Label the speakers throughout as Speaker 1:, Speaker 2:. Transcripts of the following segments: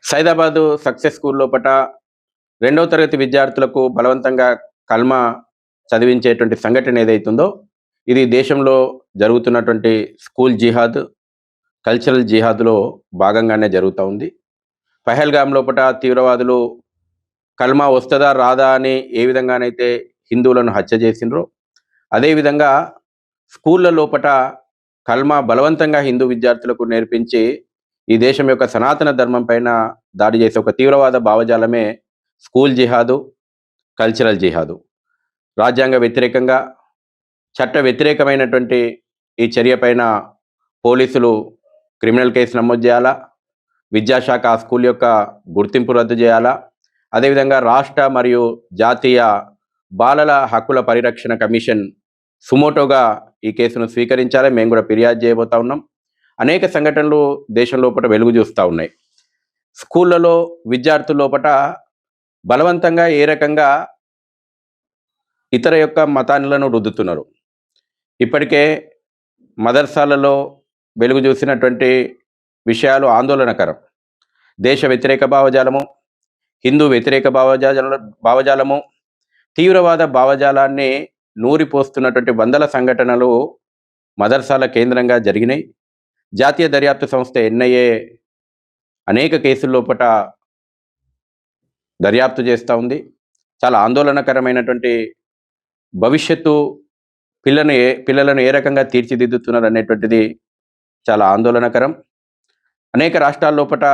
Speaker 1: Saidabad success school లోపట రెండవ తరగతి విద్యార్థులకు బలవంతంగా కల్మా చదివించేటువంటి సంఘటన ఏదైతుందో ఇది దేశంలో జరుగుతున్నటువంటి స్కూల్ జిహాద్, కల్చరల్ జిహాద్‌లో భాగంగానే జరుగుతా ఉంది. పహల్గామ్ లోపట తీవ్రవాదులు కల్మా వస్తదా? రాదా? అని ఏ విధంగానైతే హిందువులను హత్య చేసిండ్రో, అదేవిధంగా స్కూళ్ళ లోపట కల్మా బలవంతంగా హిందూ విద్యార్థులకు నేర్పించి, ఈ దేశం యొక్క సనాతన ధర్మం పైన దాడి చేసే ఒక తీవ్రవాద భావజాలమే స్కూల్ జిహాదు, కల్చరల్ జిహాదు. రాజ్యాంగ వ్యతిరేకంగా, చట్ట వ్యతిరేకమైనటువంటి ఈ చర్య పైన పోలీసులు క్రిమినల్ కేసు నమోదు చేయాలా, విద్యాశాఖ ఆ స్కూల్ యొక్క గుర్తింపు రద్దు చేయాలా, అదేవిధంగా రాష్ట్ర మరియు జాతీయ బాలల హక్కుల పరిరక్షణ కమిషన్ సుమోటోగా ఈ కేసును స్వీకరించాలి. మేము కూడా ఫిర్యాదు చేయబోతా ఉన్నాం. అనేక సంఘటనలు దేశం లోపల వెలుగు చూస్తూ ఉన్నాయి. స్కూళ్ళలో విద్యార్థుల లోపట బలవంతంగా ఏ రకంగా ఇతర యొక్క మతాలను రుద్దుతున్నారు. ఇప్పటికే మదర్సాలలో వెలుగు చూసినటువంటి విషయాలు ఆందోళనకరం. దేశ వ్యతిరేక భావజాలము, హిందూ వ్యతిరేక భావజాలము, తీవ్రవాద భావజాలాన్ని నూరిపోస్తున్నటువంటి వందల సంఘటనలు మదర్సాల కేంద్రంగా జరిగినాయి. జాతీయ దర్యాప్తు సంస్థ ఎన్ఐఏ అనేక కేసుల లోపట దర్యాప్తు చేస్తూ ఉంది. చాలా ఆందోళనకరమైనటువంటి భవిష్యత్తు పిల్లలను ఏ రకంగా తీర్చిదిద్దుతున్నారు అనేటువంటిది చాలా ఆందోళనకరం. అనేక రాష్ట్రాల లోపట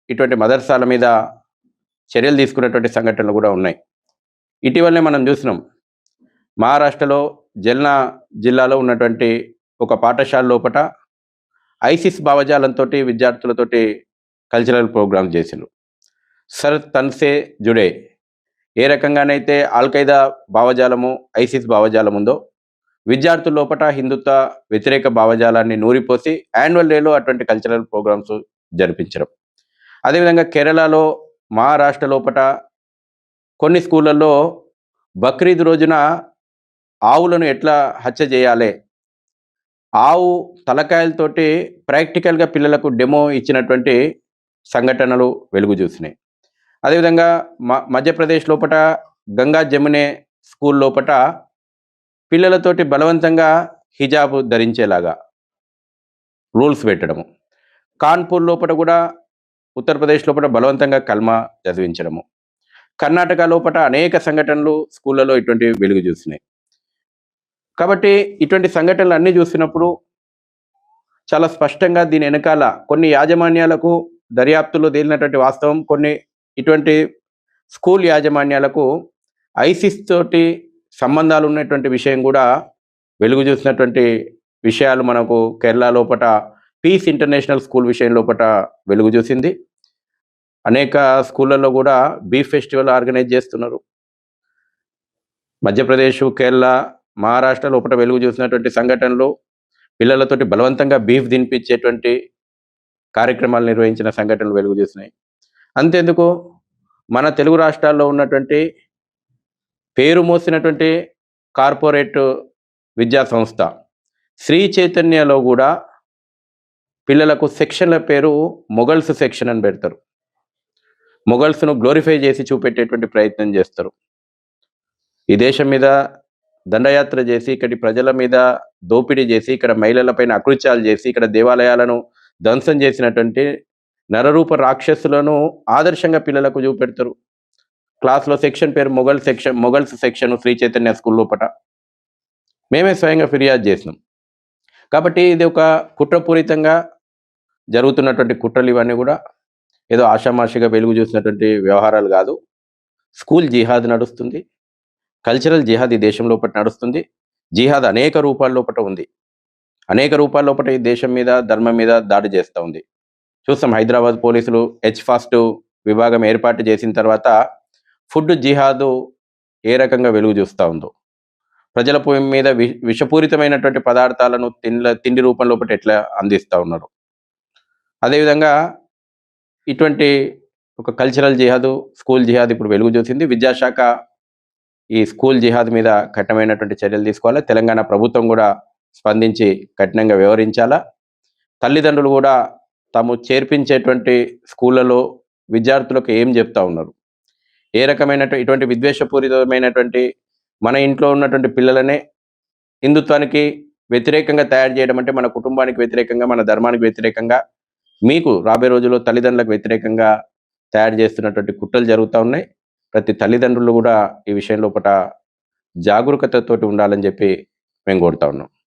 Speaker 1: ఇటువంటి మదర్సాల మీద చర్యలు తీసుకున్నటువంటి సంఘటనలు కూడా ఉన్నాయి. ఇటీవలనే మనం చూసినాం, మహారాష్ట్రలో జల్నా జిల్లాలో ఉన్నటువంటి ఒక పాఠశాల లోపట ఐసిస్ భావజాలంతో విద్యార్థులతోటి కల్చరల్ ప్రోగ్రామ్స్ చేసిండ్రు. సర్ తన్సే జుడే ఏ రకంగానైతే ఆల్ఖైదా భావజాలము, ఐసిస్ భావజాలం ఉందో, విద్యార్థుల లోపట హిందుత్వ వ్యతిరేక భావజాలాన్ని నూరిపోసి యాన్యువల్ డేలో అటువంటి కల్చరల్ ప్రోగ్రామ్స్ జరిపించడం. అదేవిధంగా కేరళలో, మహారాష్ట్ర లోపట కొన్ని స్కూళ్ళల్లో బక్రీద్ రోజున ఆవులను ఎట్లా హత్య చేయాలి, ఆవు తలకాయలతోటి ప్రాక్టికల్గా పిల్లలకు డెమో ఇచ్చినటువంటి సంఘటనలు వెలుగు చూసినాయి. అదేవిధంగా మధ్యప్రదేశ్ లోపట గంగా జమునే స్కూల్ లోపట పిల్లలతోటి బలవంతంగా హిజాబ్ ధరించేలాగా రూల్స్ పెట్టడము. కాన్పూర్ లోపల కూడా, ఉత్తరప్రదేశ్ లోపల బలవంతంగా కల్మా చదివించడము. కర్ణాటక లోపల అనేక సంఘటనలు స్కూళ్ళలో ఇటువంటివి వెలుగు చూసినాయి. కాబట్టి ఇటువంటి సంఘటనలు అన్నీ చూసినప్పుడు చాలా స్పష్టంగా దీని వెనకాల కొన్ని యాజమాన్యాలకు దర్యాప్తులో తేలినటువంటి వాస్తవం, కొన్ని ఇటువంటి స్కూల్ యాజమాన్యాలకు ఐసిస్ తోటి సంబంధాలు ఉన్నటువంటి విషయం కూడా వెలుగు చూసినటువంటి విషయాలు మనకు కేరళ లోపల పీస్ ఇంటర్నేషనల్ స్కూల్ విషయం లోపల వెలుగు చూసింది. అనేక స్కూళ్ళల్లో కూడా బీఫ్ ఫెస్టివల్ ఆర్గనైజ్ చేస్తున్నారు. మధ్యప్రదేశ్, కేరళ, మహారాష్ట్ర లోపల వెలుగు చూసినటువంటి సంఘటనలు, పిల్లలతోటి బలవంతంగా బీఫ్ తినిపించేటువంటి కార్యక్రమాలు నిర్వహించిన సంఘటనలు వెలుగు చూసినాయి. అంతేందుకు, మన తెలుగు రాష్ట్రాల్లో ఉన్నటువంటి పేరు మోసినటువంటి కార్పొరేట్ విద్యా సంస్థ శ్రీ చైతన్యలో కూడా పిల్లలకు సెక్షన్ల పేరు మొఘల్స్ సెక్షన్ అని పెడతారు. మొఘల్స్ను గ్లోరిఫై చేసి చూపెట్టేటువంటి ప్రయత్నం చేస్తారు. ఈ దేశం మీద దండయాత్ర చేసి, ఇక్కడి ప్రజల మీద దోపిడీ చేసి, ఇక్కడ మహిళలపైన అకృత్యాలు చేసి, ఇక్కడ దేవాలయాలను ధ్వంసం చేసినటువంటి నరరూప రాక్షసులను ఆదర్శంగా పిల్లలకు చూపెడతారు. క్లాస్లో సెక్షన్ పేరు మొఘల్స్ సెక్షన్ శ్రీ చైతన్య స్కూల్ లోపట మేమే స్వయంగా ఫిర్యాదు చేసినాం. కాబట్టి ఇది ఒక కుట్రపూరితంగా జరుగుతున్నటువంటి కుట్రలు. ఇవన్నీ కూడా ఏదో ఆషామాషిగా వెలుగు చూసినటువంటి వ్యవహారాలు కాదు. స్కూల్ జిహాద్ నడుస్తుంది, కల్చరల్ జిహాద్ ఈ దేశం లోపల నడుస్తుంది. జిహాద్ అనేక రూపాల లోపల ఉంది. అనేక రూపాల లోపల ఈ దేశం మీద, ధర్మం మీద దాడి చేస్తూ ఉంది. చూస్తాం, హైదరాబాద్ పోలీసులు H-ఫాస్ట్ విభాగం ఏర్పాటు చేసిన తర్వాత ఫుడ్ జిహాదు ఏ రకంగా వెలుగు చూస్తూ ఉందో, ప్రజల మీద విషపూరితమైనటువంటి పదార్థాలను తిండి రూపం లోపల ఎట్లా అందిస్తూ ఉన్నారు. అదేవిధంగా ఇటువంటి ఒక కల్చరల్ జిహాదు, స్కూల్ జిహాద్ ఇప్పుడు వెలుగు చూసింది. విద్యాశాఖ ఈ స్కూల్ జిహాద్ మీద కఠినమైనటువంటి చర్యలు తీసుకోవాలి. తెలంగాణ ప్రభుత్వం కూడా స్పందించి కఠినంగా వ్యవహరించాలా. తల్లిదండ్రులు కూడా తాము చేర్పించేటువంటి స్కూళ్ళలో విద్యార్థులకు ఏం చెప్తా ఉన్నారు? ఏ రకమైన ఇటువంటి విద్వేషపూరితమైనటువంటి మన ఇంట్లో ఉన్నటువంటి పిల్లలనే హిందుత్వానికి వ్యతిరేకంగా తయారు చేయడం అంటే మన కుటుంబానికి వ్యతిరేకంగా, మన ధర్మానికి వ్యతిరేకంగా, మీకు రాబోయే రోజుల్లో తల్లిదండ్రులకు వ్యతిరేకంగా తయారు చేస్తున్నటువంటి కుట్రలు జరుగుతా ఉన్నాయి. ప్రతి తల్లిదండ్రులు గూడా ఈ విషయం లోపట జాగరూకతతోటి ఉండాలని జెప్పి మేము కోరుతా ఉన్నాం.